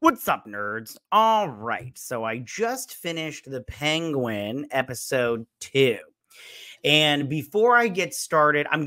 What's up, nerds? All right, so I just finished The Penguin episode 2. And before I get started, I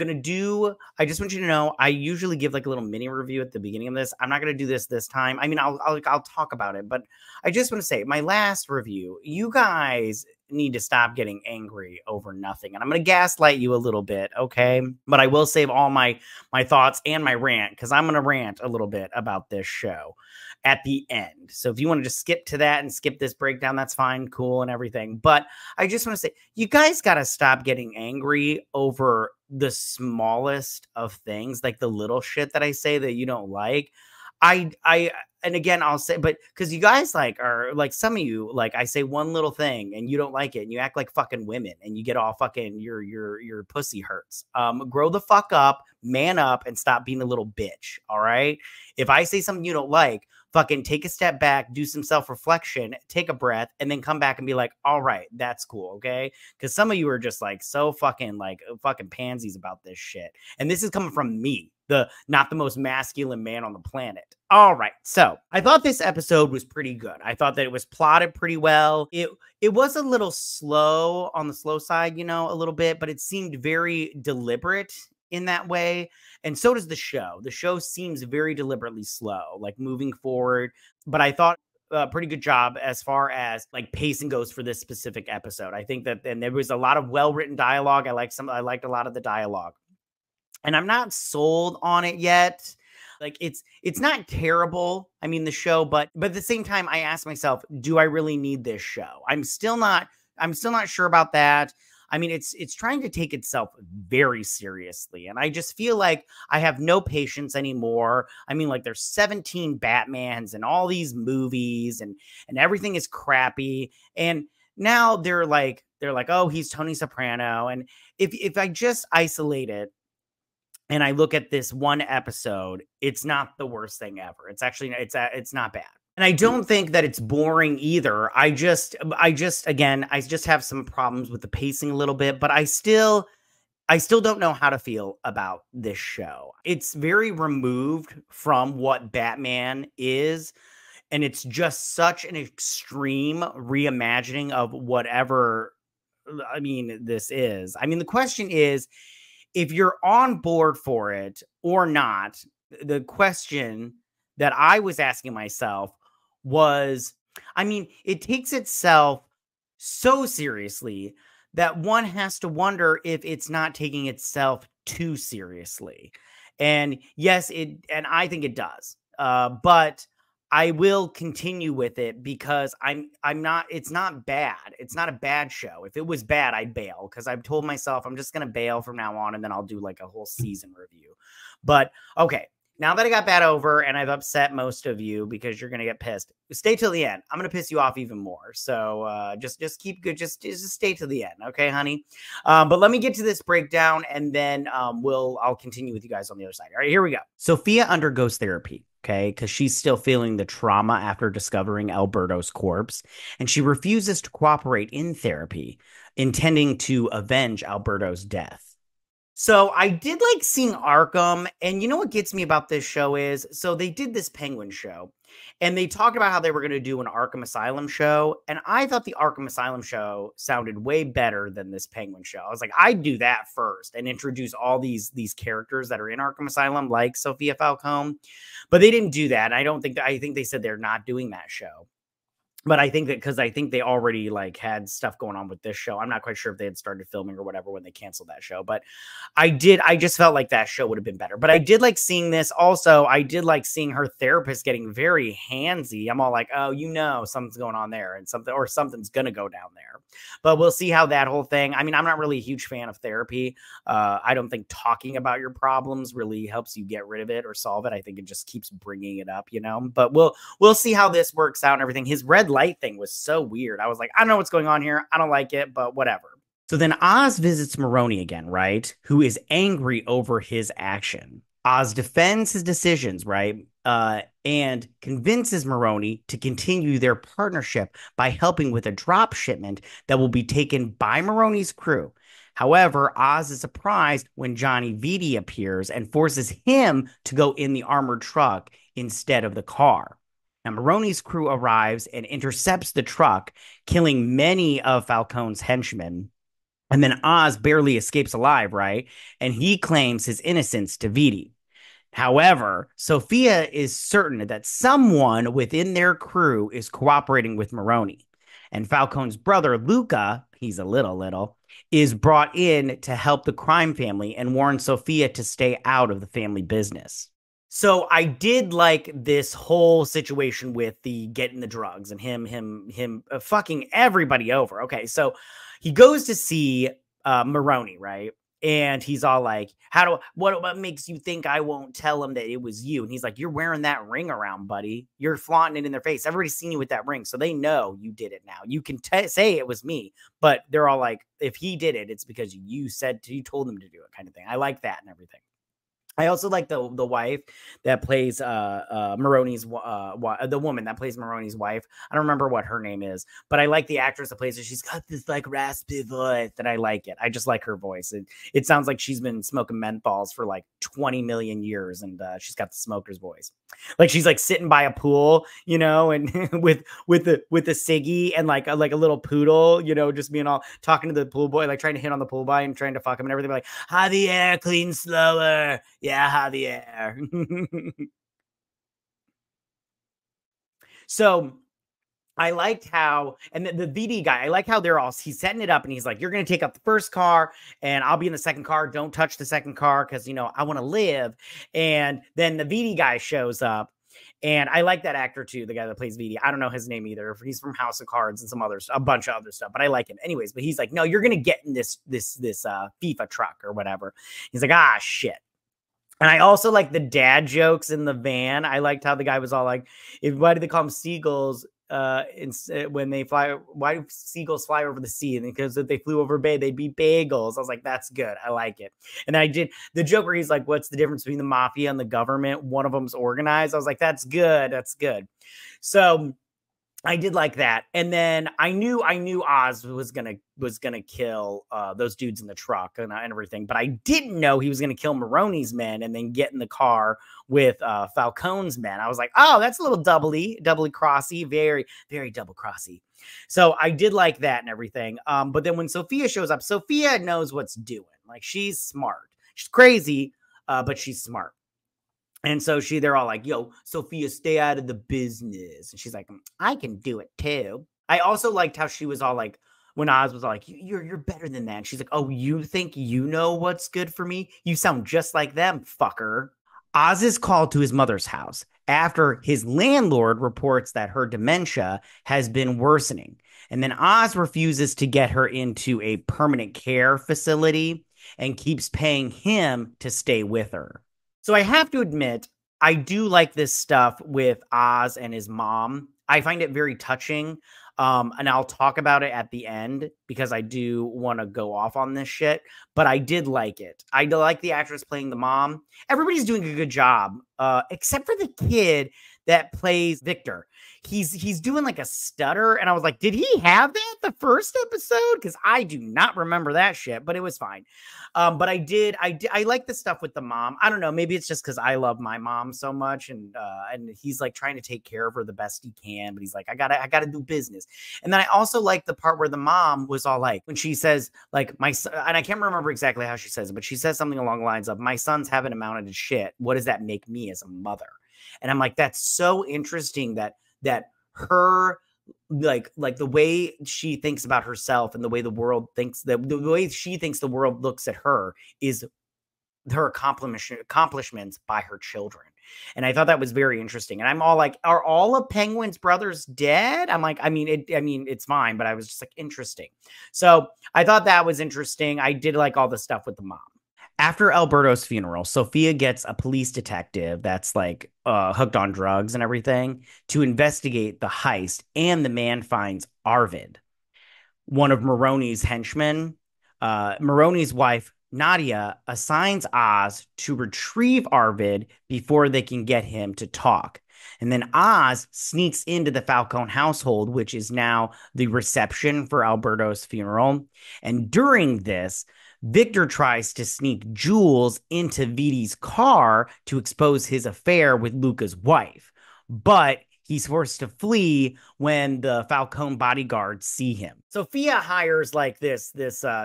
just want you to know, I usually give like a little mini review at the beginning of this. I'm not going to do this time. I mean, I'll talk about it, but I just want to say my last review, you guys need to stop getting angry over nothing. And I'm going to gaslight you a little bit, okay? But I will save all my thoughts and my rant, because I'm going to rant a little bit about this show at the end. So if you want to just skip to that and skip this breakdown, that's fine, cool, and everything. But I just want to say, you guys got to stop getting angry over the smallest of things, like the little shit that I say that you don't like. And again, I'll say, but because you guys are like, some of you, like, I say one little thing and you don't like it and you act like fucking women and you get all fucking, your pussy hurts. Grow the fuck up, man up, and stop being a little bitch. All right. If I say something you don't like, fucking take a step back, do some self-reflection, take a breath, and then come back and be like, all right, that's cool, okay? Because some of you are just like so fucking pansies about this shit. And this is coming from me, not the most masculine man on the planet. All right, so I thought this episode was pretty good. I thought that it was plotted pretty well. It was a little slow, on the slow side, a little bit, but it seemed very deliberate in that way. And so does the show. The show seems very deliberately slow, like moving forward. But I thought a pretty good job as far as like pacing goes for this specific episode. I think that, and there was a lot of well-written dialogue. I liked a lot of the dialogue. And I'm not sold on it yet. Like it's not terrible. I mean, the show, but at the same time, I ask myself, do I really need this show? I'm still not sure about that. I mean, it's trying to take itself very seriously. And I just feel like I have no patience anymore. I mean, like there's 17 Batmans and all these movies and everything is crappy. And now they're like, oh, he's Tony Soprano. And if I just isolate it and I look at this one episode, it's not the worst thing ever. It's actually, it's not bad. And I don't think that it's boring either. I just have some problems with the pacing a little bit, but I still don't know how to feel about this show. It's very removed from what Batman is, and it's just such an extreme reimagining of whatever, I mean, this is. I mean, the question is, if you're on board for it or not. The question that I was asking myself was, I mean, it takes itself so seriously that one has to wonder if it's not taking itself too seriously. And yes, and I think it does. But I will continue with it because it's not bad. It's not a bad show. If it was bad, I'd bail, because I've told myself I'm just going to bail from now on, and then I'll do like a whole season review. But okay. Now that I got that over and I've upset most of you because you're going to get pissed, stay till the end. I'm going to piss you off even more. So just keep good. Just stay till the end. Okay, honey? But let me get to this breakdown, and then I'll continue with you guys on the other side. All right, here we go. Sophia undergoes therapy, okay, because she's still feeling the trauma after discovering Alberto's corpse, and she refuses to cooperate in therapy, intending to avenge Alberto's death. So I did like seeing Arkham, and you know what gets me about this show is, so they did this Penguin show, and they talked about how they were going to do an Arkham Asylum show, and I thought the Arkham Asylum show sounded way better than this Penguin show. I was like, I'd do that first and introduce all these characters that are in Arkham Asylum, like Sofia Falcone, but they didn't do that. I think they said they're not doing that show. But I think that because I think they already like had stuff going on with this show. I'm not quite sure if they had started filming or whatever when they canceled that show. But I just felt like that show would have been better. But I did like seeing this. Also, I did like seeing her therapist getting very handsy. I'm all like, oh, something's going on there, and something's going to go down there. But we'll see how that whole thing. I mean, I'm not really a huge fan of therapy. I don't think talking about your problems really helps you get rid of it or solve it. I think it just keeps bringing it up, But we'll see how this works out and everything. His red light thing was so weird. I was like, I don't know what's going on here. I don't like it, but whatever. So then Oz visits Maroni again, right? Who is angry over his action. Oz defends his decisions, right? And convinces Maroni to continue their partnership by helping with a drop shipment that will be taken by Maroni's crew. However, Oz is surprised when Johnny Vitti appears and forces him to go in the armored truck instead of the car. Now, Maroni's crew arrives and intercepts the truck, killing many of Falcone's henchmen. And then Oz barely escapes alive, right? And he claims his innocence to Vitti. However, Sofia is certain that someone within their crew is cooperating with Maroni. And Falcone's brother, Luca, he's a little, is brought in to help the crime family and warns Sofia to stay out of the family business. So I did like this whole situation with the getting the drugs and him fucking everybody over. Okay, so he goes to see Maroni, right? And he's all like, what makes you think I won't tell him that it was you? And he's like, you're wearing that ring around, buddy. You're flaunting it in their face. Everybody's seen you with that ring. So they know you did it now. You can say it was me, but they're all like, if he did it, it's because you told him to do it, kind of thing. I like that and everything. I also like the wife that plays Maroni's the woman that plays Maroni's wife. I don't remember what her name is, but I like the actress that plays her. She's got this like raspy voice that I like it. I just like her voice. It sounds like she's been smoking menthols for like 20 million years, and she's got the smoker's voice. Like she's like sitting by a pool, you know, and with the ciggy and like a little poodle, you know, just being all talking to the pool boy, like trying to hit on the pool boy and trying to fuck him and everything. Like Javier, clean slower. Yeah, Javier. So I liked how, and the VD guy, I like how he's setting it up and he's like, you're going to take up the first car and I'll be in the second car. Don't touch the second car because, you know, I want to live. And then the VD guy shows up. And I like that actor too, the guy that plays VD. I don't know his name either. He's from House of Cards and a bunch of other stuff, but I like him anyways. But he's like, no, you're going to get in this FIFA truck or whatever. He's like, ah, shit. And I also like the dad jokes in the van. I liked how the guy was all like, why do they call them seagulls when they fly? Why do seagulls fly over the sea? And because if they flew over bay, they'd be bagels. I was like, that's good. I like it. And I did the joke where he's like, what's the difference between the mafia and the government? One of them's organized. I was like, that's good. That's good. So I did like that. And then I knew Oz was gonna kill those dudes in the truck and everything, but I didn't know he was gonna kill Maroni's men and then get in the car with Falcone's men. I was like, oh, that's a little doubly crossy, very, very double crossy. So I did like that and everything. But then when Sofia shows up, Sofia knows what's doing. Like she's smart. She's crazy, but she's smart. And so they're all like, yo, Sofia, stay out of the business. And she's like, I can do it too. I also liked how she was all like, when Oz was all like, you're better than that. And she's like, oh, you think you know what's good for me? You sound just like them, fucker. Oz is called to his mother's house after his landlord reports that her dementia has been worsening. And then Oz refuses to get her into a permanent care facility and keeps paying him to stay with her. So I have to admit, I do like this stuff with Oz and his mom. I find it very touching. And I'll talk about it at the end because I do want to go off on this shit. But I did like it. I like the actress playing the mom. Everybody's doing a good job, except for the kid that plays Victor. He's doing like a stutter, and I was like, did he have that the first episode? Because I do not remember that shit, but it was fine. But I like the stuff with the mom. I don't know, maybe it's just because I love my mom so much, and he's like trying to take care of her the best he can, but he's like, I gotta do business. And then I also like the part where the mom was all like, when she says like my son, and I can't remember exactly how she says it, but she says something along the lines of, my sons haven't amounted to shit. What does that make me as a mother? And I'm like, that's so interesting that her like the way she thinks about herself and the way the world thinks, that the way she thinks the world looks at her is her accomplishments by her children. And I thought that was very interesting. And I'm all like, are all of Penguin's brothers dead? I'm like, I mean, it's fine, but I was just like, interesting. So I thought that was interesting. I did like all the stuff with the mom. After Alberto's funeral, Sofia gets a police detective that's like hooked on drugs and everything to investigate the heist, and the man finds Arvid, one of Maroni's henchmen. Maroni's wife, Nadia, assigns Oz to retrieve Arvid before they can get him to talk. And then Oz sneaks into the Falcone household, which is now the reception for Alberto's funeral. And during this, Victor tries to sneak Jules into Vidi's car to expose his affair with Luca's wife. But he's forced to flee when the Falcone bodyguards see him. Sofia hires like this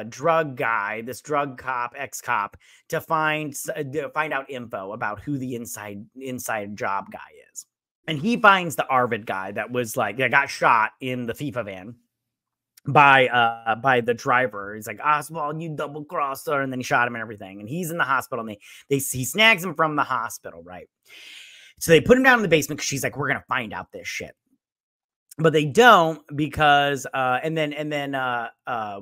drug guy, this drug cop, ex-cop, to find out info about who the inside job guy is. And he finds the Arvid guy that got shot in the FIFA van by the driver. He's like, Oswald, you double crosser, and then he shot him and everything. And he's in the hospital, and he snags him from the hospital, right? So they put him down in the basement because she's like, we're gonna find out this shit. But they don't, because and then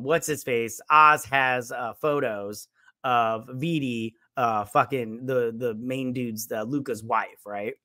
what's his face? Oz has photos of Vidi fucking the main dude's Luca's wife, right?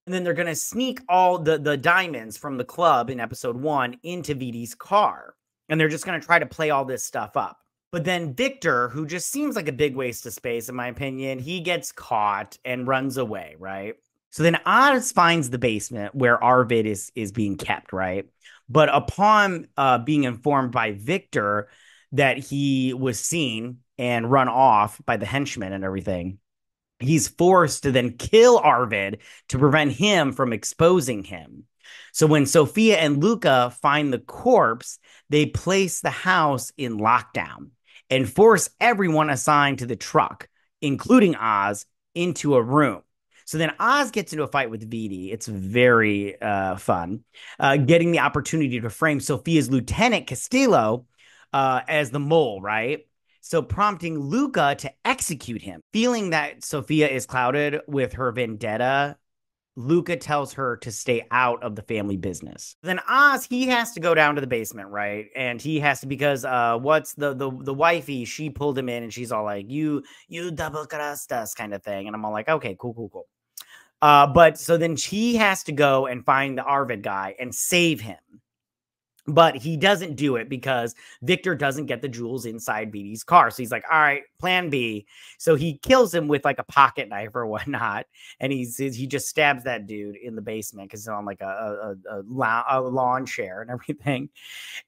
And then they're going to sneak all the diamonds from the club in episode 1 into Vidi's car. And they're just going to try to play all this stuff up. But then Victor, who just seems like a big waste of space, in my opinion, he gets caught and runs away, right? So then Oz finds the basement where Arvid is being kept, right? But upon being informed by Victor that he was seen and run off by the henchmen and everything, he's forced to then kill Arvid to prevent him from exposing him. So when Sofia and Luca find the corpse, they place the house in lockdown and force everyone assigned to the truck, including Oz, into a room. So then Oz gets into a fight with Vidi. It's very fun, getting the opportunity to frame Sofia's lieutenant Castillo as the mole, right? So prompting Luca to execute him. Feeling that Sofia is clouded with her vendetta, Luca tells her to stay out of the family business. Then Oz, he has to go down to the basement, right? And he has to, because what's the wifey, she pulled him in and she's all like, you double crossed us kind of thing. And I'm all like, okay, cool. But so then he has to go and find the Arvid guy and save him. But he doesn't do it because Victor doesn't get the jewels inside Vidi's car. So he's like, all right, plan B. So he kills him with like a pocket knife or whatnot. And he just stabs that dude in the basement because he's on like a lawn chair and everything.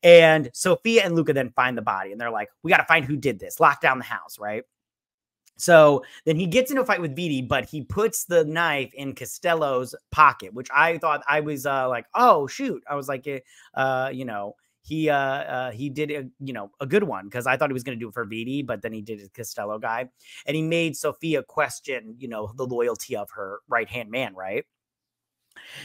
And Sofia and Luca then find the body. And they're like, we got to find who did this. Lock down the house, right? So then he gets into a fight with Vidi, but he puts the knife in Costello's pocket, which I thought, I was like, oh shoot. I was like, he did a good one, because I thought he was going to do it for Vidi, but then he did a Costello guy, and he made Sofia question, the loyalty of her right-hand man, right?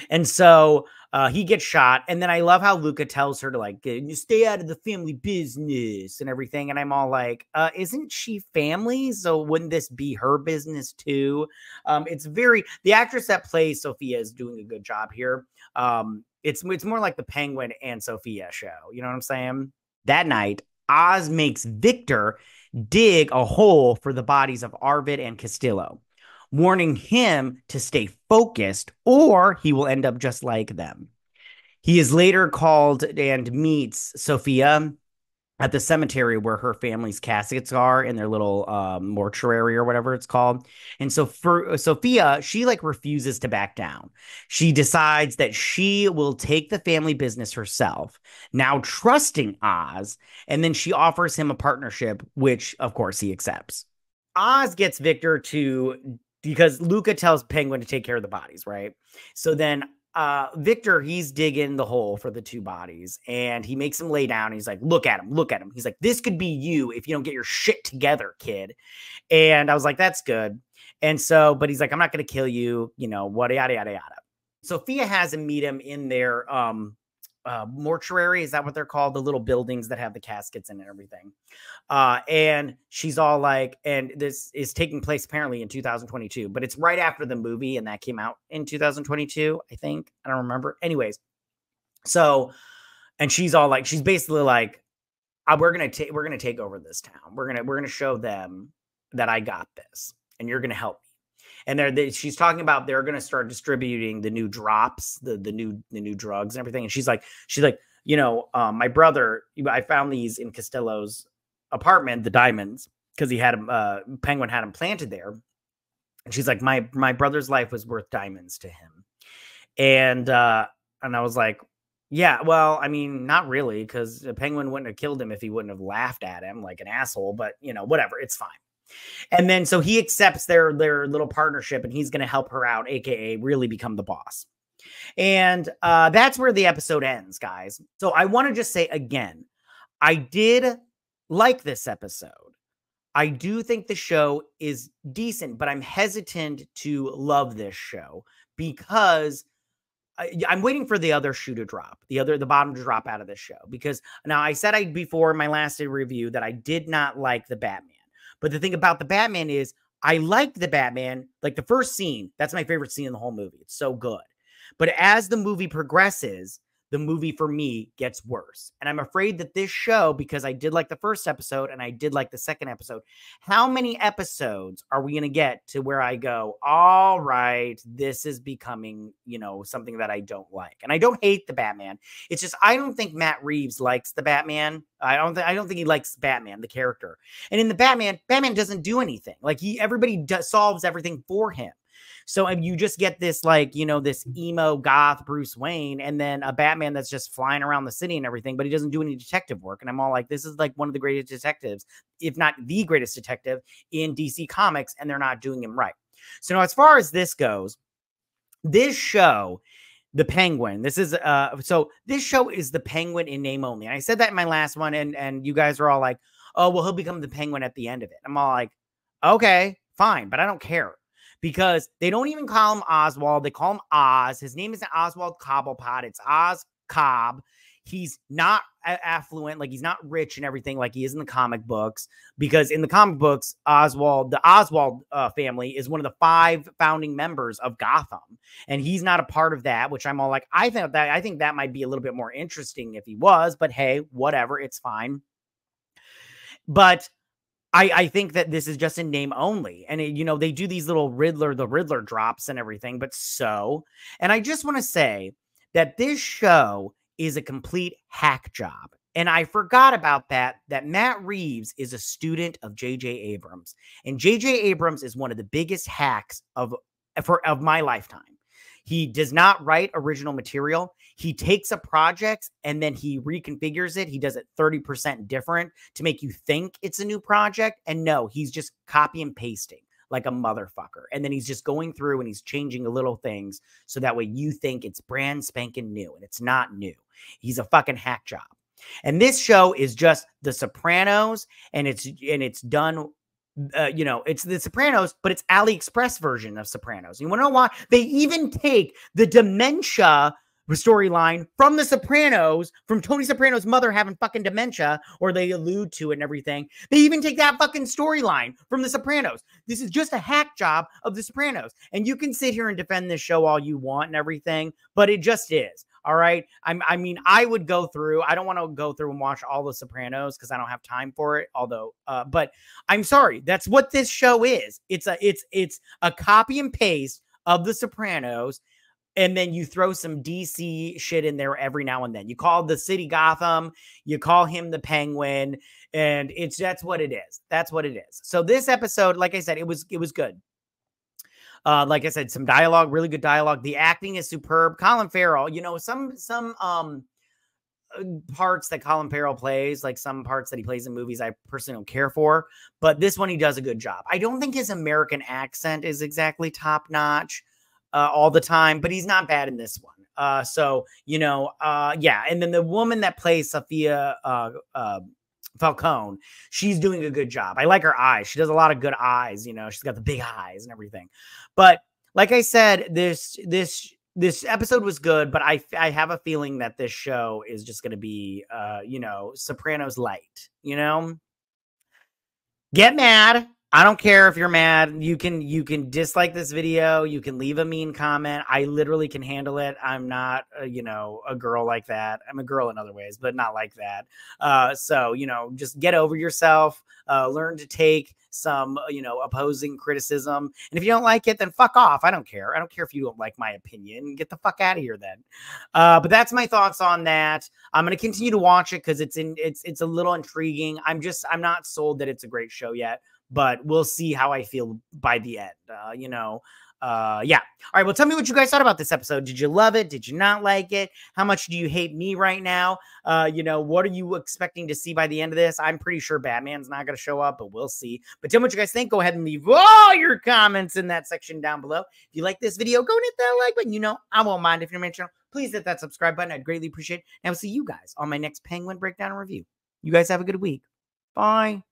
And so he gets shot. And then I love how Luca tells her to like, stay out of the family business and everything. And I'm all like, isn't she family? So wouldn't this be her business too? The actress that plays Sofia is doing a good job here. It's more like the Penguin and Sofia show. You know what I'm saying? That night, Oz makes Victor dig a hole for the bodies of Arvid and Castillo, warning him to stay focused or he will end up just like them. He is later called and meets Sofia at the cemetery where her family's caskets are, in their little mortuary or whatever it's called. And so for Sofia, she like refuses to back down. She decides that she will take the family business herself, now trusting Oz. And then she offers him a partnership, which of course he accepts. Oz gets Victor because Luca tells Penguin to take care of the bodies, right? So then Victor, he's digging the hole for the two bodies, and he makes him lay down. He's like, look at him. He's like, this could be you if you don't get your shit together, kid. And I was like, that's good. And so, but he's like, I'm not going to kill you, what, yada, yada, yada. Sofia has him meet him in their mortuary. Is that what they're called? The little buildings that have the caskets in and everything. And she's all like, and this is taking place apparently in 2022, but it's right after the movie, and that came out in 2022, I think. I don't remember. Anyways, so, and she's all like, she's basically like, we're gonna take over this town. We're gonna show them that I got this, and you're gonna help me. And she's talking about they're going to start distributing the new drops, the new drugs and everything. And she's like, my brother, I found these in Costello's apartment, the diamonds, because he had them, Penguin had them planted there. And she's like, my brother's life was worth diamonds to him. And I was like, yeah, well, I mean, not really, because the Penguin wouldn't have killed him if he wouldn't have laughed at him like an asshole. But whatever, it's fine. And then so he accepts their little partnership, and he's going to help her out, aka really become the boss. And that's where the episode ends, guys. So I want to just say again, I did like this episode. I do think the show is decent, but I'm hesitant to love this show because I'm waiting for the other shoe to drop, the bottom to drop out of this show. Because now I said before in my last review that I did not like the Batman. But the thing about the Batman is I liked the Batman, like the first scene. That's my favorite scene in the whole movie. It's so good. But as the movie progresses, the movie for me gets worse. And I'm afraid that this show, because I did like the first episode and I did like the second episode, how many episodes are we going to get to where I go, all right, this is becoming, you know, something that I don't like. And I don't hate the Batman. It's just, I don't think Matt Reeves likes the Batman. I don't think he likes Batman, the character. And in the Batman doesn't do anything. Like everybody solves everything for him. So you just get this, like, you know, this emo goth Bruce Wayne, and then a Batman that's just flying around the city and everything, but he doesn't do any detective work. And I'm all like, this is like one of the greatest detectives, if not the greatest detective in DC Comics, and they're not doing him right. So now, as far as this goes, this show, the Penguin, this is so this show is the Penguin in name only. And I said that in my last one, and you guys are all like, oh, well, he'll become the Penguin at the end of it. I'm all like, okay, fine, but I don't care. Because they don't even call him Oswald. They call him Oz. His name isn't Oswald Cobblepot. It's Oz Cobb. He's not affluent. Like, he's not rich and everything like he is in the comic books. Because in the comic books, the Oswald family is one of the 5 founding members of Gotham. And he's not a part of that, which I'm all like, I think that might be a little bit more interesting if he was. But hey, whatever. It's fine. But I think that this is just in name only. And, you know, they do these little the Riddler drops and everything, but and I just want to say that this show is a complete hack job. And I forgot about that Matt Reeves is a student of J.J. Abrams. And J.J. Abrams is one of the biggest hacks of my lifetime. He does not write original material. He takes a project and then he reconfigures it. He does it 30% different to make you think it's a new project. And no, he's just copy and pasting like a motherfucker. And then he's just going through and he's changing little things so that way you think it's brand spanking new, and it's not new. He's a fucking hack job. And this show is just The Sopranos, and it's done. You know, it's The Sopranos, but it's AliExpress version of Sopranos. You want to know why? They even take the dementia storyline from The Sopranos, from Tony Soprano's mother having fucking dementia, or they allude to it and everything. They even take that fucking storyline from The Sopranos. This is just a hack job of The Sopranos. And you can sit here and defend this show all you want and everything, but it just is. All right. I mean, I would go through. I don't want to go through and watch all The Sopranos because I don't have time for it. Although, but I'm sorry. That's what this show is. It's a copy and paste of The Sopranos, and then you throw some DC shit in there every now and then. You call the city Gotham. You call him the Penguin, and that's what it is. That's what it is. So this episode, like I said, it was good. Like I said, some dialogue, really good dialogue. The acting is superb. Colin Farrell, you know, some parts that Colin Farrell plays, like some parts that he plays in movies, I personally don't care for. But this one, he does a good job. I don't think his American accent is exactly top notch all the time, but he's not bad in this one. So, you know, yeah. And then the woman that plays Sofia Falcone, she's doing a good job. I like her eyes. She does a lot of good eyes. You know, she's got the big eyes and everything. But like I said, this episode was good, but I have a feeling that this show is just going to be, you know, Sopranos light, you know, get mad. I don't care if you're mad. You can dislike this video. You can leave a mean comment. I literally can handle it. I'm not, you know, a girl like that. I'm a girl in other ways, but not like that. So, you know, just get over yourself. Learn to take some, you know, opposing criticism. And if you don't like it, then fuck off. I don't care. I don't care if you don't like my opinion. Get the fuck out of here then. But that's my thoughts on that. I'm going to continue to watch it because it's a little intriguing. I'm not sold that it's a great show yet. but we'll see how I feel by the end. Yeah. All right. Well, tell me what you guys thought about this episode. Did you love it? Did you not like it? How much do you hate me right now? What are you expecting to see by the end of this? I'm pretty sure Batman's not going to show up, but we'll see. But tell me what you guys think. Go ahead and leave all your comments in that section down below. If you like this video, go and hit that like button. I won't mind if you're new to my channel. Please hit that subscribe button. I'd greatly appreciate it. And I will see you guys on my next Penguin breakdown and review. You guys have a good week. Bye.